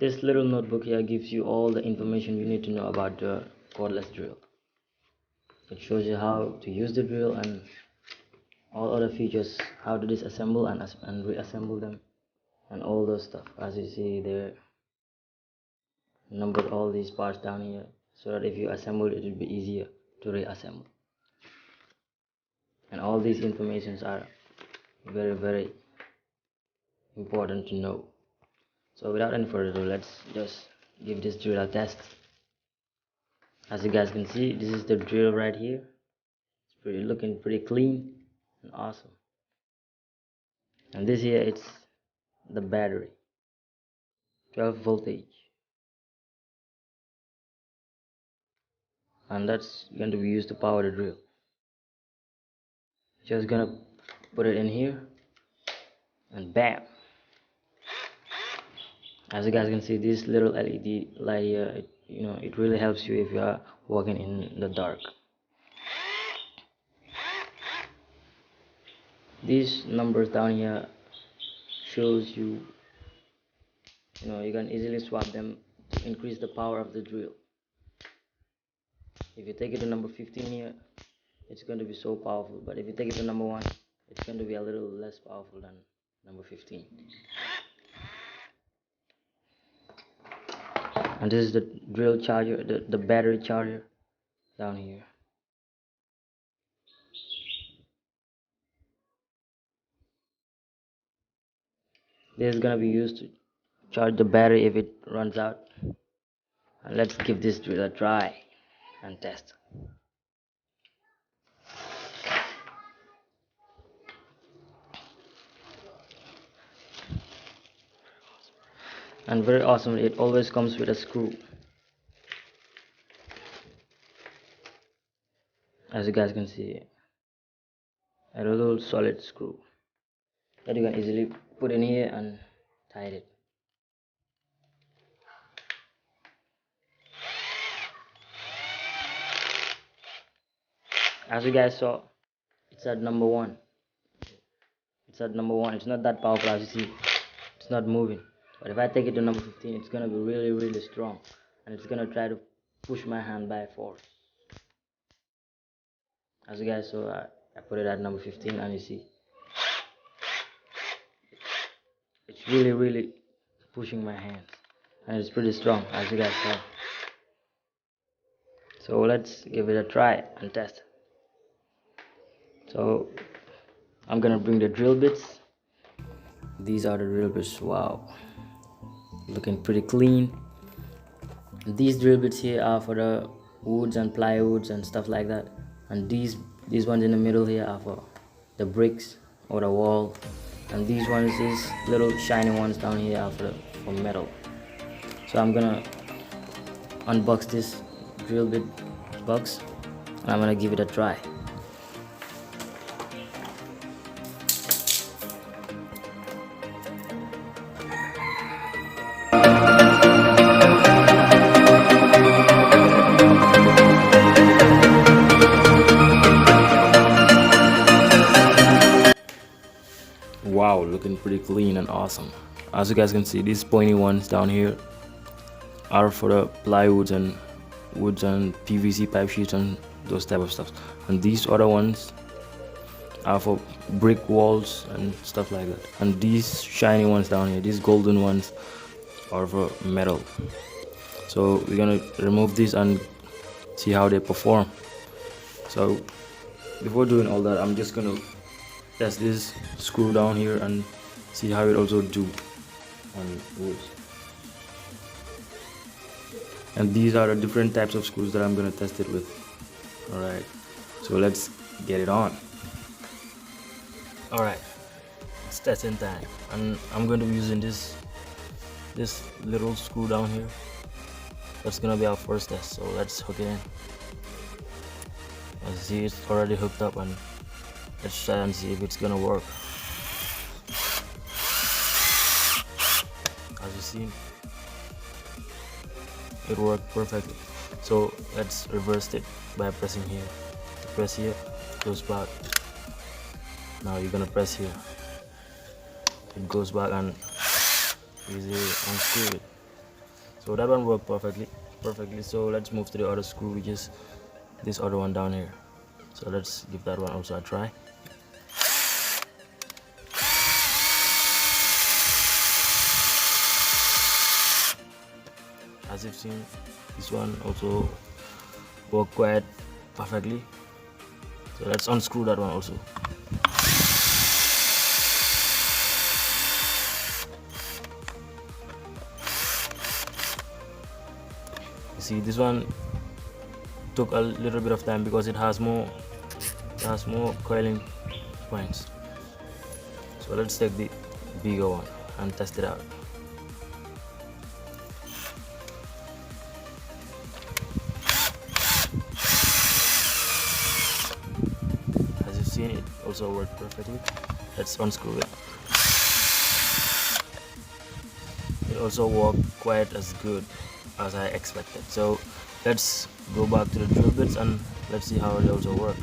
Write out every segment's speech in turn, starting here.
This little notebook here gives you all the information you need to know about the cordless drill. It shows you how to use the drill and all other features, how to disassemble and reassemble them, and all those stuff. As you see, they numbered all these parts down here so that if you assemble it will be easier to reassemble. And all these informations are very important to know. So without any further ado, let's just give this drill a test. As you guys can see, this is the drill right here. It's looking pretty clean and awesome. And this here, it's the battery, 12 voltage, and that's going to be used to power the drill. Just gonna put it in here and bam. As you guys can see, this little LED light here, it really helps you if you are walking in the dark. These numbers down here shows you, you can easily swap them to increase the power of the drill. If you take it to number 15 here, it's going to be so powerful, but if you take it to number 1, it's going to be a little less powerful than number 15. And this is the drill charger, the battery charger down here. This is gonna be used to charge the battery if it runs out. And let's give this drill a try and test. And very awesome, it always comes with a screw. As you guys can see, a little solid screw that you can easily put in here and tighten it. As you guys saw, it's at number 1. It's at number 1. It's not that powerful, as you see. It's not moving. But if I take it to number 15, it's gonna be really strong, and it's gonna try to push my hand by force. As you guys saw, I put it at number 15, and you see it's really pushing my hands, and it's pretty strong, as you guys saw. So let's give it a try and test. So I'm gonna bring the drill bits. These are the drill bits. Wow, looking pretty clean. These drill bits here are for the woods and plywoods and stuff like that, and these ones in the middle here are for the bricks or the wall, and these ones, these little shiny ones down here, are for metal. So I'm gonna unbox this drill bit box and I'm gonna give it a try. Wow, looking pretty clean and awesome. As you guys can see, these pointy ones down here are for the plywoods and woods and PVC pipe sheets and those type of stuff, and these other ones are for brick walls and stuff like that, and these shiny ones down here, these golden ones, are for metal. So we're gonna remove these and see how they perform. So before doing all that, I'm just gonna test this screw down here and see how it also do on wood. And these are the different types of screws that I'm gonna test it with. Alright, so let's get it on. Alright, it's testing time, and I'm going to be using this little screw down here. That's gonna be our first test, so let's hook it in. As you see, it's already hooked up, and let's try and see if it's gonna work. As you see, it worked perfectly. So let's reverse it by pressing here. Press here, goes back. Now you're gonna press here. It goes back and easily unscrew it. So that one worked perfectly. So let's move to the other screw, which is this other one down here. So let's give that one also a try. As you've seen, this one also worked quite perfectly. So let's unscrew that one also. You see, this one took a little bit of time because it has more coiling points. So let's take the bigger one and test it out. As you've seen, it also worked perfectly. Let's unscrew it. It also worked quite as good as I expected. So let's go back to the drill bits and let's see how they also work.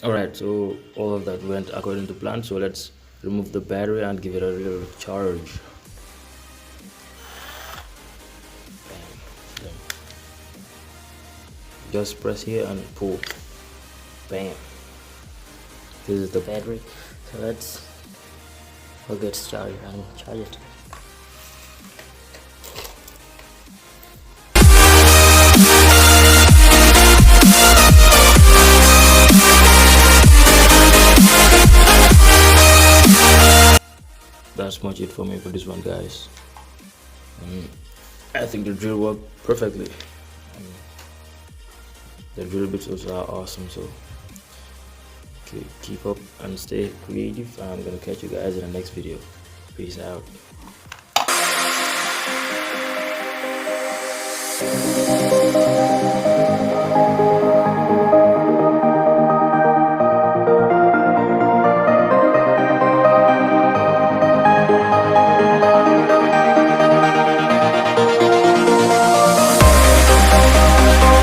Alright, so all of that went according to plan. So let's remove the battery and give it a little charge. Bam. Just press here and pull. Bam. This is the battery. So let's get started and charge it. That's much it for me for this one, guys. I think the drill worked perfectly. The drill bits also are awesome, so keep up and stay creative. I'm gonna catch you guys in the next video. Peace out.